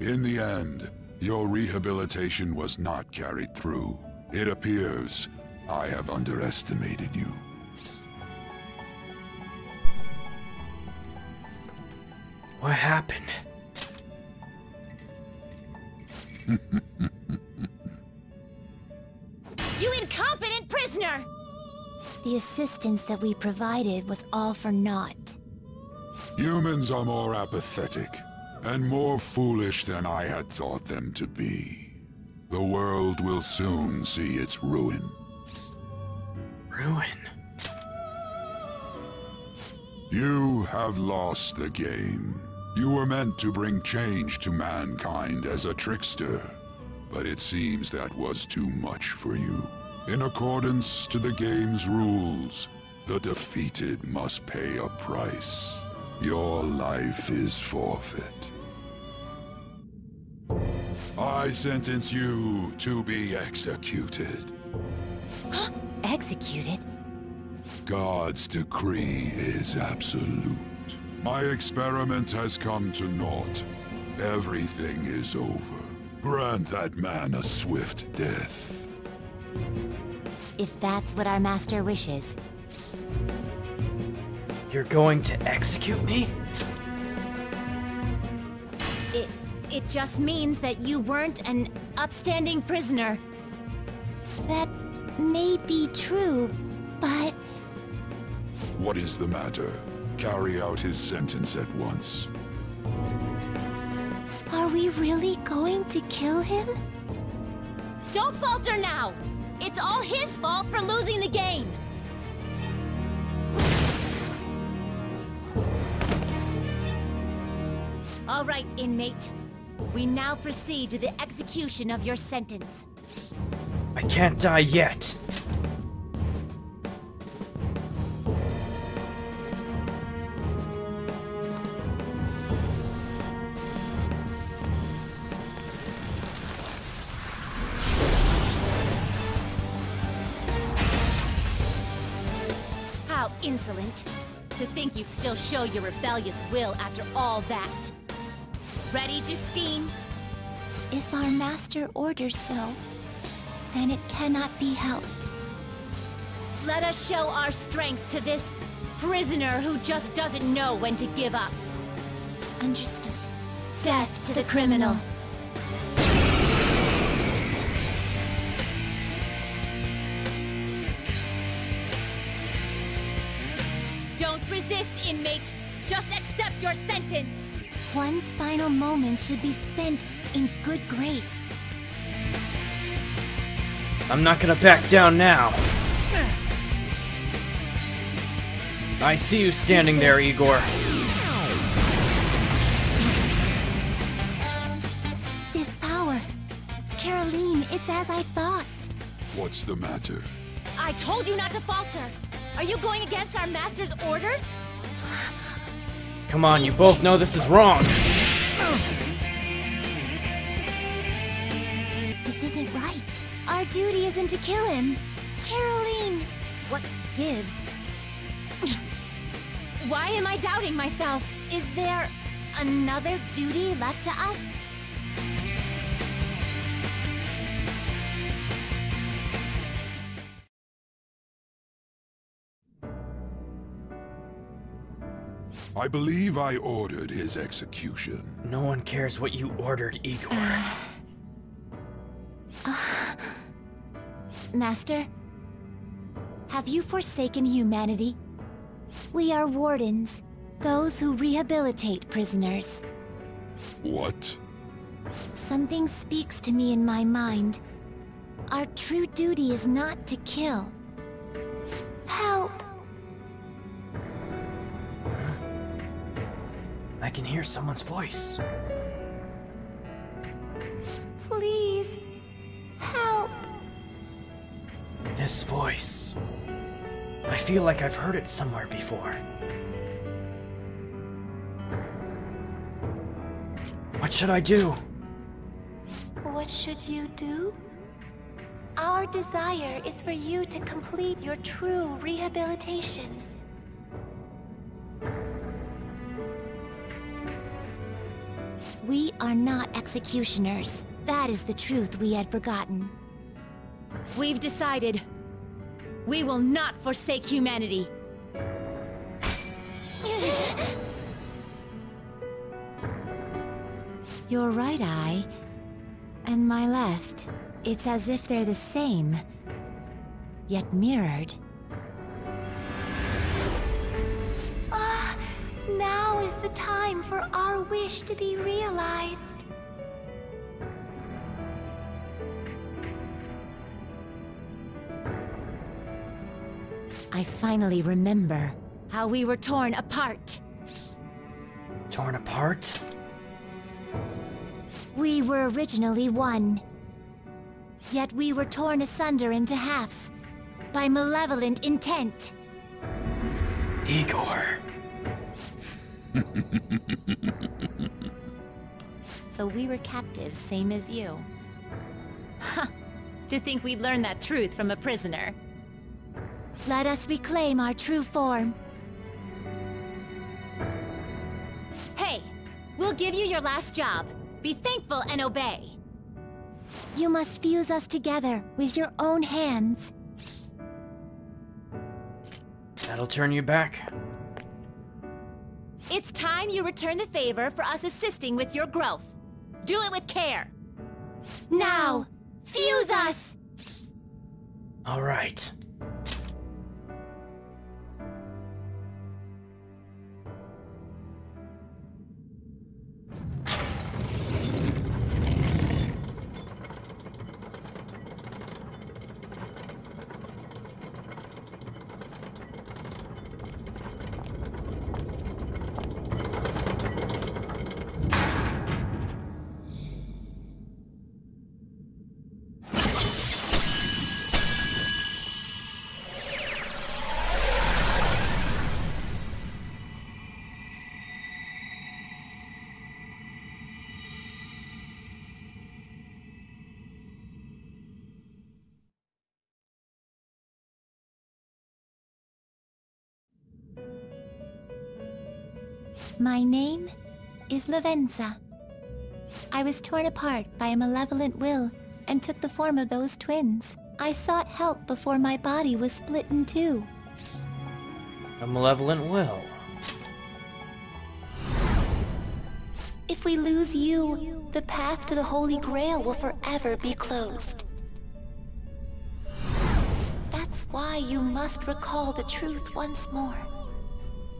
In the end, your rehabilitation was not carried through. It appears I have underestimated you. What happened? You incompetent prisoner! The assistance that we provided was all for naught. Humans are more apathetic, and more foolish than I had thought them to be. The world will soon see its ruin. Ruin? You have lost the game. You were meant to bring change to mankind as a trickster, but it seems that was too much for you. In accordance to the game's rules, the defeated must pay a price. Your life is forfeit. I sentence you to be executed. Executed? God's decree is absolute. My experiment has come to naught. Everything is over. Grant that man a swift death. If that's what our master wishes. You're going to execute me? It just means that you weren't an upstanding prisoner. That may be true, but... What is the matter? Carry out his sentence at once. Are we really going to kill him? Don't falter now! It's all his fault for losing the game! All right, inmate. We now proceed to the execution of your sentence. I can't die yet. How insolent. To think you'd still show your rebellious will after all that. Ready, Justine? If our master orders so, then it cannot be helped. Let us show our strength to this prisoner who just doesn't know when to give up. Understood. Death to the criminal. Don't resist, inmate. Just accept your sentence. One's final moments should be spent in good grace. I'm not gonna back down now. I see you standing there, Igor. This power. Caroline, it's as I thought. What's the matter? I told you not to falter. Are you going against our master's orders? Come on, you both know this is wrong. This isn't right. Our duty isn't to kill him. Caroline! What gives? Why am I doubting myself? Is there another duty left to us? I believe I ordered his execution. No one cares what you ordered, Igor. Master, have you forsaken humanity? We are wardens, those who rehabilitate prisoners. What? Something speaks to me in my mind. Our true duty is not to kill. Help! I can hear someone's voice. Please, help! This voice. I feel like I've heard it somewhere before. What should I do? What should you do? Our desire is for you to complete your true rehabilitation. We are not executioners. That is the truth we had forgotten. We've decided. We will not forsake humanity. Your right eye and my left. It's as if they're the same, yet mirrored. Now is the time for our wish to be realized. I finally remember how we were torn apart. Torn apart? We were originally one. Yet we were torn asunder into halves by malevolent intent. Igor. So we were captives, same as you. Ha! To think we'd learn that truth from a prisoner. Let us reclaim our true form. Hey! We'll give you your last job. Be thankful and obey. You must fuse us together with your own hands. That'll turn you back. It's time you return the favor for us assisting with your growth. Do it with care. Now, fuse us! All right. My name is Lavenza. I was torn apart by a malevolent will and took the form of those twins. I sought help before my body was split in two. A malevolent will. If we lose you, the path to the Holy Grail will forever be closed. That's why you must recall the truth once more.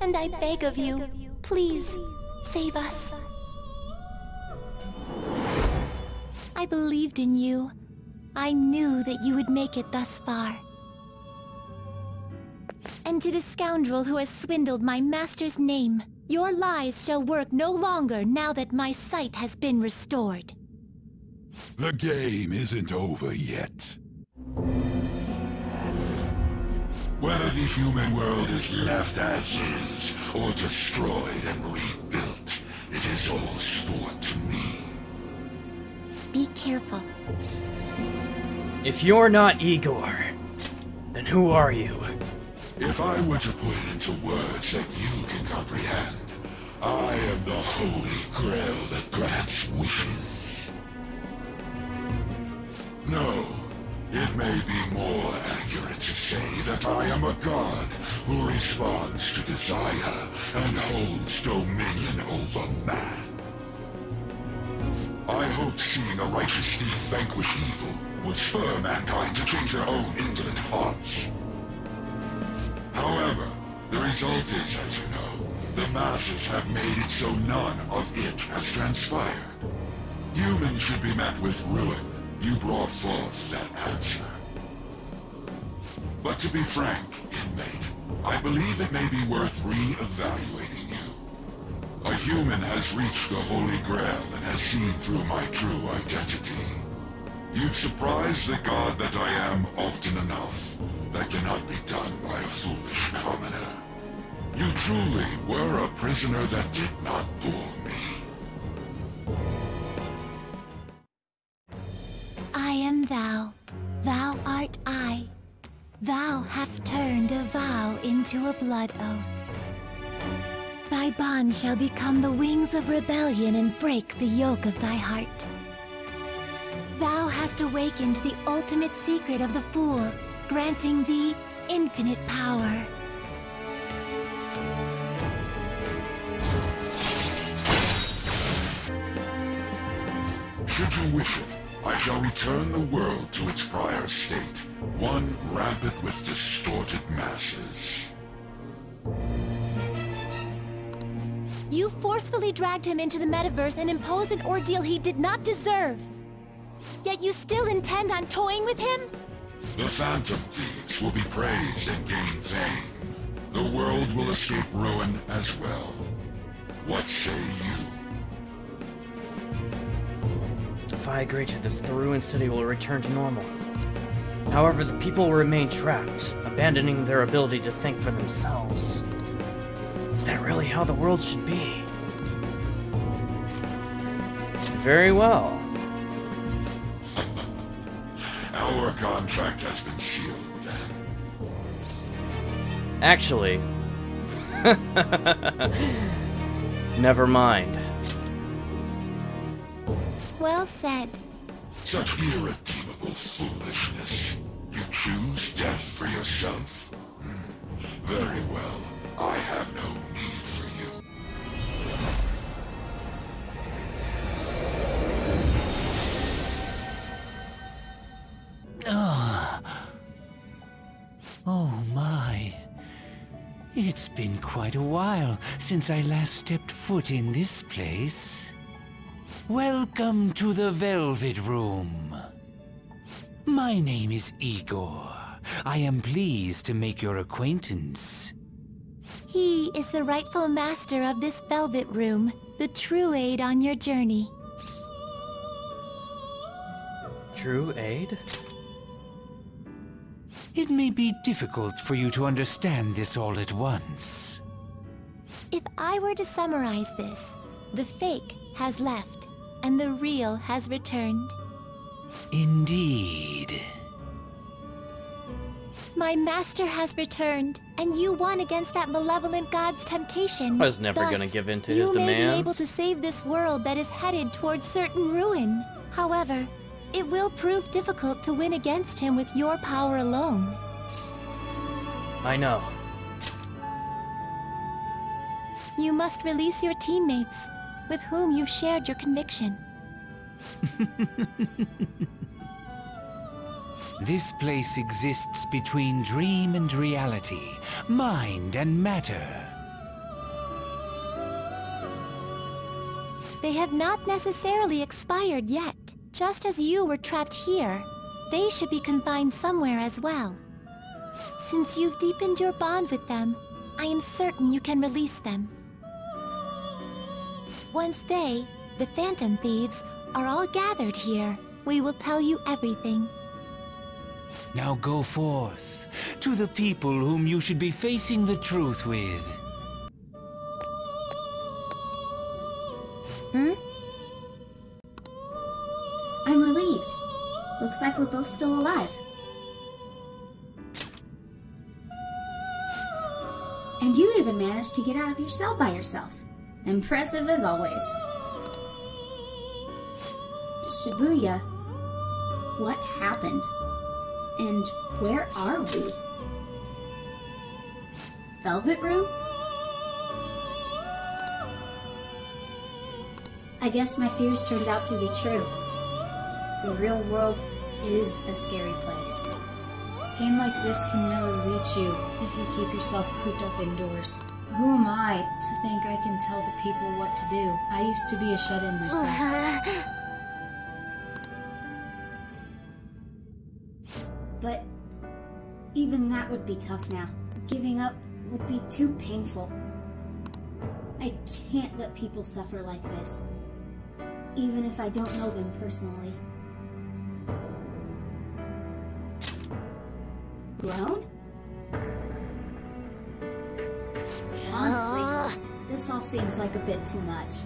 And I beg of you, please, save us. I believed in you. I knew that you would make it thus far. And to the scoundrel who has swindled my master's name, your lies shall work no longer now that my sight has been restored. The game isn't over yet. Whether the human world is left as is, or destroyed and rebuilt, it is all sport to me. Be careful. If you're not Igor, then who are you? If I were to put it into words that you can comprehend, I am the Holy Grail that grants wishes. No. It may be more accurate to say that I am a god who responds to desire and holds dominion over man. I hoped seeing a righteous thief vanquish evil would spur mankind to change their own indolent hearts. However, the result is, as you know, the masses have made it so none of it has transpired. Humans should be met with ruin. You brought forth that answer. But to be frank, inmate, I believe it may be worth re-evaluating you. A human has reached the Holy Grail and has seen through my true identity. You've surprised the god that I am often enough. That cannot be done by a foolish commoner. You truly were a prisoner that did not bore me. I am thou, thou art I. Thou hast turned a vow into a blood oath. Thy bond shall become the wings of rebellion and break the yoke of thy heart. Thou hast awakened the ultimate secret of the Fool, granting thee infinite power. Should you wish it, I shall return the world to its prior state, one rampant with distorted masses. You forcefully dragged him into the metaverse and imposed an ordeal he did not deserve. Yet you still intend on toying with him? The Phantom Thieves will be praised and gain fame. The world will escape ruin as well. What say you? If I agree to this, the ruined city will return to normal. However, the people will remain trapped, abandoning their ability to think for themselves. Is that really how the world should be? Very well. Our contract has been sealed, then. Actually... never mind. Well said. Such irredeemable foolishness. You choose death for yourself? Very well. I have no need for you. Oh my. It's been quite a while since I last stepped foot in this place. Welcome to the Velvet Room. My name is Igor. I am pleased to make your acquaintance. He is the rightful master of this Velvet Room, the true aid on your journey. True aid? It may be difficult for you to understand this all at once. If I were to summarize this, the fake has left, and the real has returned. Indeed. My master has returned, and you won against that malevolent god's temptation. I was never Thus, gonna give in to his you may be able demands. to save this world that is headed towards certain ruin. However, it will prove difficult to win against him with your power alone. I know. You must release your teammates, with whom you've shared your conviction. This place exists between dream and reality, mind and matter. They have not necessarily expired yet. Just as you were trapped here, they should be confined somewhere as well. Since you've deepened your bond with them, I am certain you can release them. Once they, the Phantom Thieves, are all gathered here, we will tell you everything. Now go forth, to the people whom you should be facing the truth with. I'm relieved. Looks like we're both still alive. And you even managed to get out of your cell by yourself. Impressive as always. Shibuya, what happened? And where are we? Velvet Room? I guess my fears turned out to be true. The real world is a scary place. Pain like this can never reach you if you keep yourself cooped up indoors. Who am I to think I can tell the people what to do? I used to be a shut-in myself. But even that would be tough now. Giving up would be too painful. I can't let people suffer like this, even if I don't know them personally. Grown? Honestly, this all seems like a bit too much.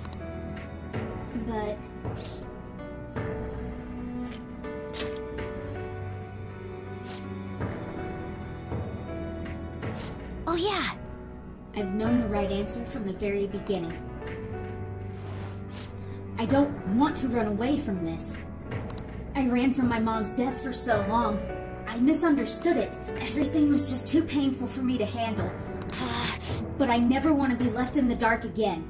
But... Oh yeah! I've known the right answer from the very beginning. I don't want to run away from this. I ran from my mom's death for so long. I misunderstood it. Everything was just too painful for me to handle. But I never want to be left in the dark again.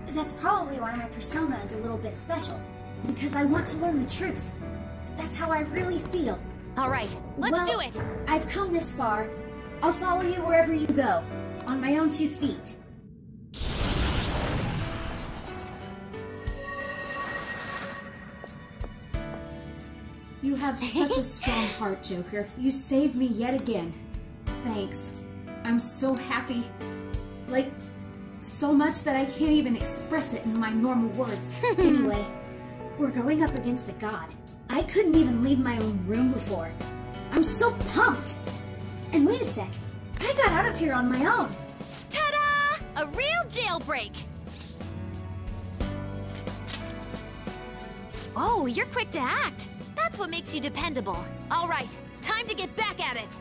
That's probably why my persona is a little bit special. Because I want to learn the truth. That's how I really feel. Alright, let's do it! I've come this far. I'll follow you wherever you go. On my own 2 feet. You have such a strong heart, Joker. You saved me yet again. Thanks. I'm so happy. Like, so much that I can't even express it in my normal words. Anyway, we're going up against a god. I couldn't even leave my own room before. I'm so pumped! And wait a sec. I got out of here on my own. Ta-da! A real jailbreak! Oh, you're quick to act. That's what makes you dependable. All right, time to get back at it.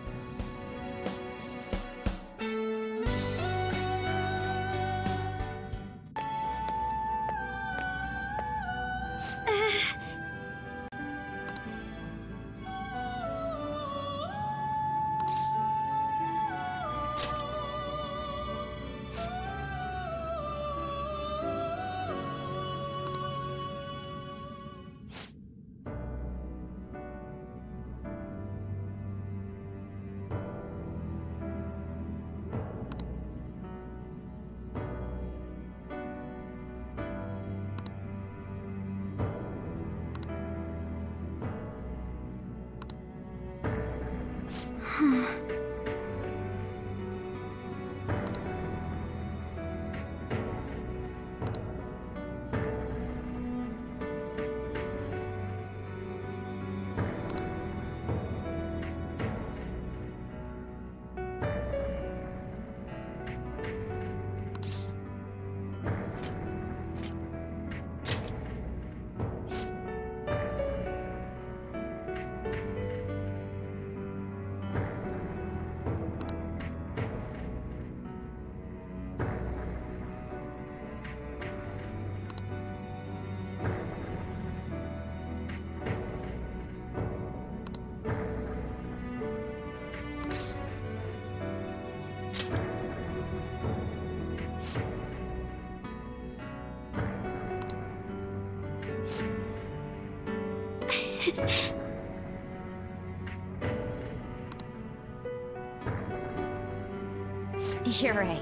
You're right.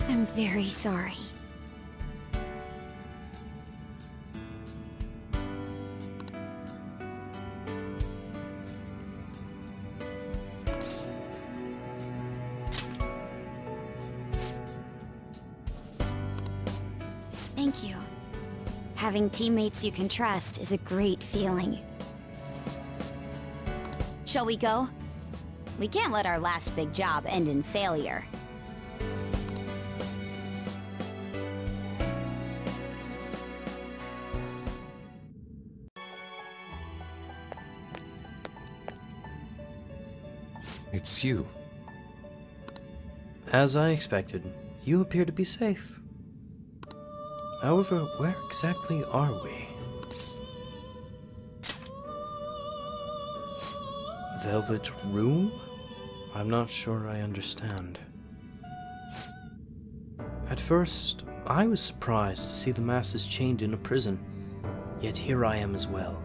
I'm very sorry. Thank you. Having teammates you can trust is a great feeling. Shall we go? We can't let our last big job end in failure. It's you. As I expected, you appear to be safe. However, where exactly are we? Velvet Room? I'm not sure I understand. At first, I was surprised to see the masses chained in a prison, yet here I am as well.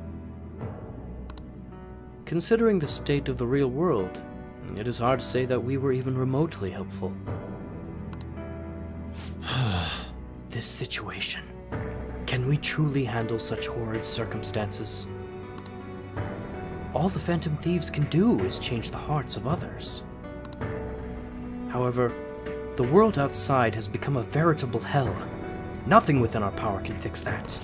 Considering the state of the real world, it is hard to say that we were even remotely helpful. This situation. Can we truly handle such horrid circumstances? All the Phantom Thieves can do is change the hearts of others. However, the world outside has become a veritable hell. Nothing within our power can fix that.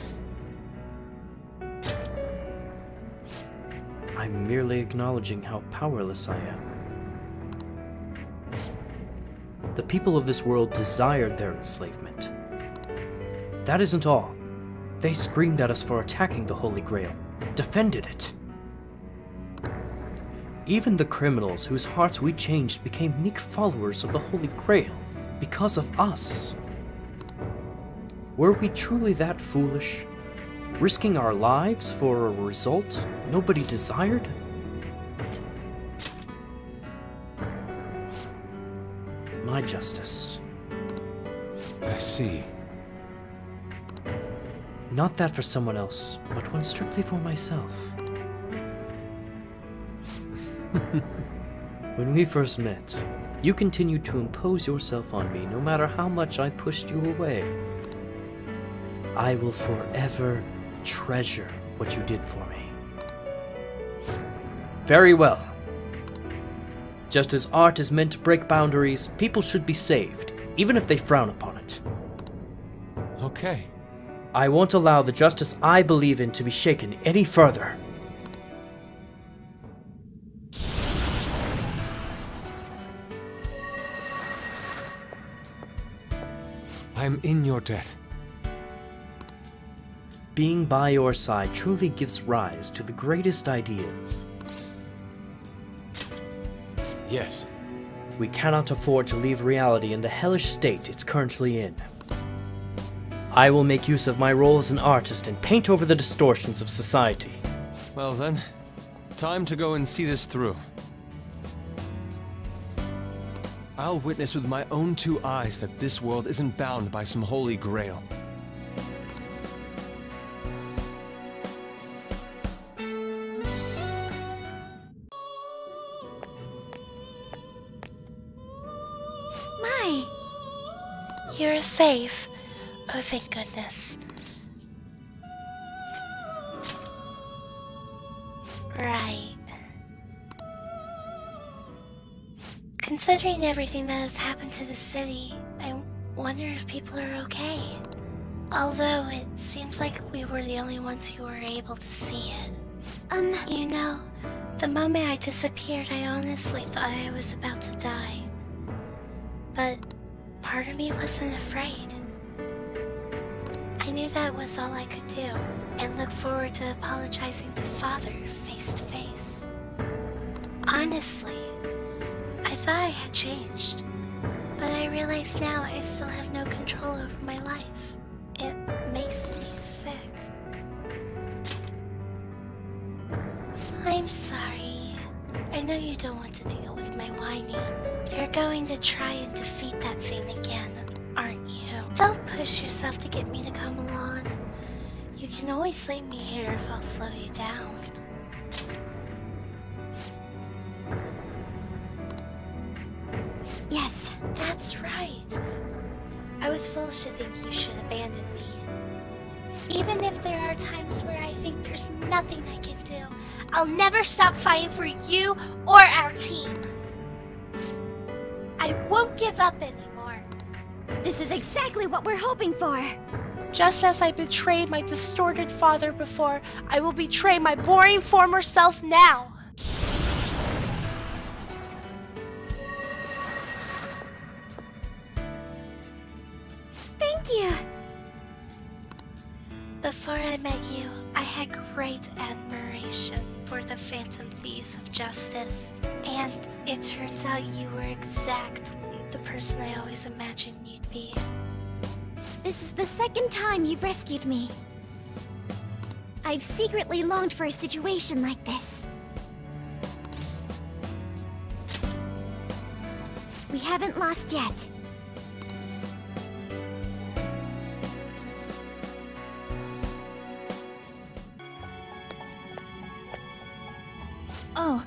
I'm merely acknowledging how powerless I am. The people of this world desired their enslavement. That isn't all. They screamed at us for attacking the Holy Grail, defended it. Even the criminals whose hearts we changed became meek followers of the Holy Grail because of us. Were we truly that foolish? Risking our lives for a result nobody desired? My justice. I see. Not that for someone else, but one strictly for myself. When we first met, you continued to impose yourself on me no matter how much I pushed you away. I will forever treasure what you did for me. Very well. Just as art is meant to break boundaries, people should be saved, even if they frown upon it. Okay. I won't allow the justice I believe in to be shaken any further. I am in your debt. Being by your side truly gives rise to the greatest ideas. Yes. We cannot afford to leave reality in the hellish state it's currently in. I will make use of my role as an artist and paint over the distortions of society. Well then, time to go and see this through. I'll witness with my own two eyes that this world isn't bound by some holy grail. My! You're safe. Oh, thank goodness. Right. Considering everything that has happened to the city, I wonder if people are okay. Although it seems like we were the only ones who were able to see it. You know, the moment I disappeared, I honestly thought I was about to die. But part of me wasn't afraid. I knew that was all I could do, and look forward to apologizing to Father face to face. Honestly, I thought I had changed, but I realize now I still have no control over my life. It makes me sick. I'm sorry. I know you don't want to deal with my whining. You're going to try and defeat that thing again, aren't you? Don't push yourself to get me to come along. You can always leave me here if I'll slow you down. Yes, that's right. I was foolish to think you should abandon me. Even if there are times where I think there's nothing I can do, I'll never stop fighting for you or our team. I won't give up anymore. This is exactly what we're hoping for. Just as I betrayed my distorted father before, I will betray my boring former self now. Thank you. Before I met you, I had great admiration for the Phantom Thieves of Justice. And it turns out you were exactly the person I always imagined you'd be. This is the second time you've rescued me. I've secretly longed for a situation like this. We haven't lost yet. Oh.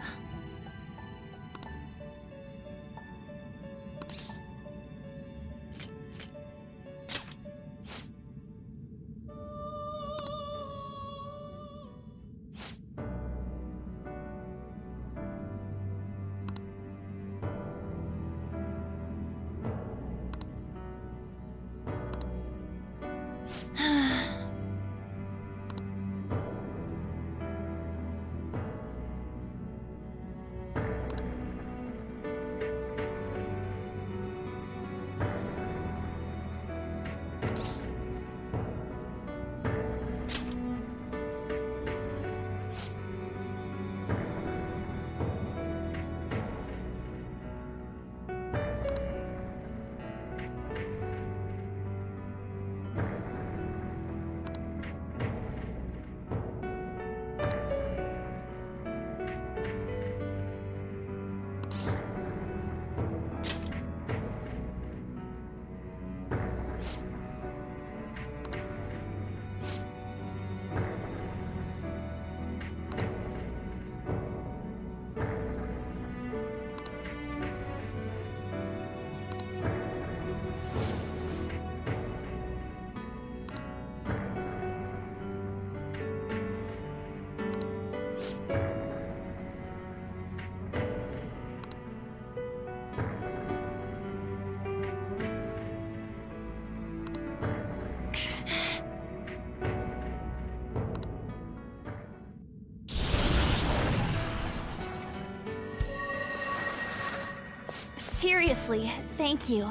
Seriously, thank you.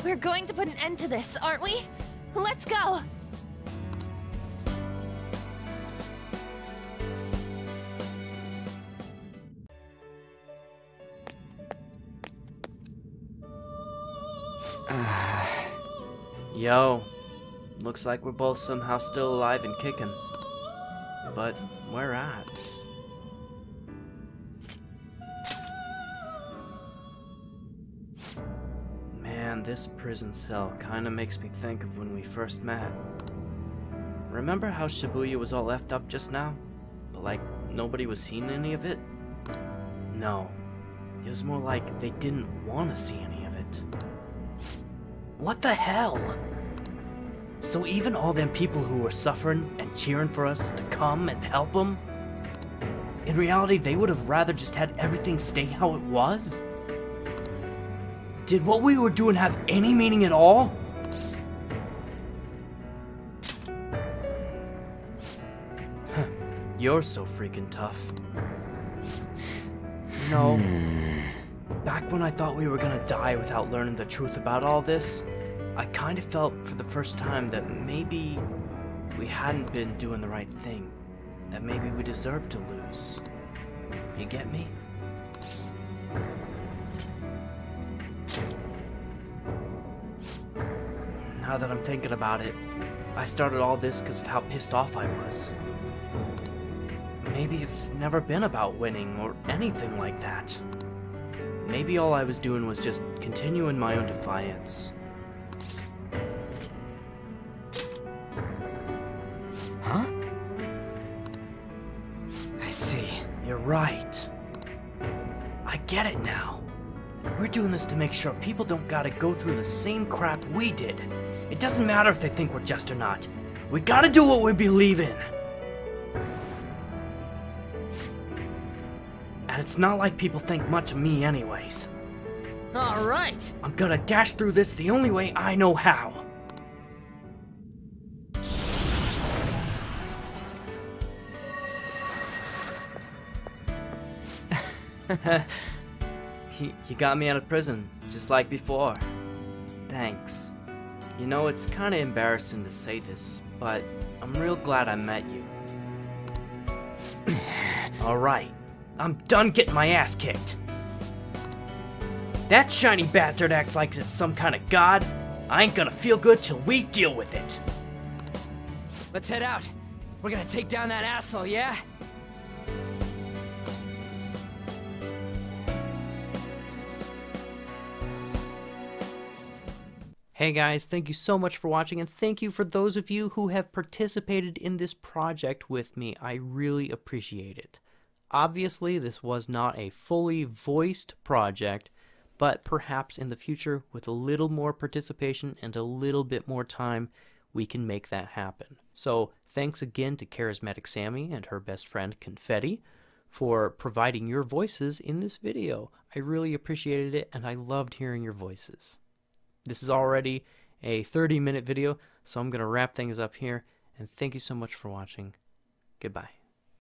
We're going to put an end to this, aren't we? Let's go! Yo, looks like we're both somehow still alive and kicking. But where at? Man, this prison cell kinda makes me think of when we first met. Remember how Shibuya was all effed up just now? But like, nobody was seeing any of it? No. It was more like they didn't want to see any of it. What the hell? So even all them people who were suffering and cheering for us to come and help them, in reality they would have rather just had everything stay how it was? Did what we were doing have any meaning at all? You're so freaking tough. You know, back when I thought we were gonna die without learning the truth about all this, I kind of felt for the first time that maybe we hadn't been doing the right thing. That maybe we deserved to lose. You get me? Now that I'm thinking about it, I started all this because of how pissed off I was. Maybe it's never been about winning or anything like that. Maybe all I was doing was just continuing my own defiance. Huh? I see. You're right. I get it now. We're doing this to make sure people don't gotta go through the same crap we did. It doesn't matter if they think we're just or not. We gotta do what we believe in. And it's not like people think much of me anyways. Alright! I'm gonna dash through this the only way I know how. You got me out of prison, just like before. Thanks. You know, it's kinda embarrassing to say this, but I'm real glad I met you. Alright, I'm done getting my ass kicked. That shiny bastard acts like it's some kind of god. I ain't gonna feel good till we deal with it. Let's head out. We're gonna take down that asshole, yeah? Hey guys, thank you so much for watching, and thank you for those of you who have participated in this project with me. I really appreciate it. Obviously, this was not a fully voiced project, but perhaps in the future, with a little more participation and a little bit more time, we can make that happen. So, thanks again to Charismatic Sammi and her best friend Confetti for providing your voices in this video. I really appreciated it, and I loved hearing your voices. This is already a 30-minute video, so I'm going to wrap things up here, and thank you so much for watching. Goodbye.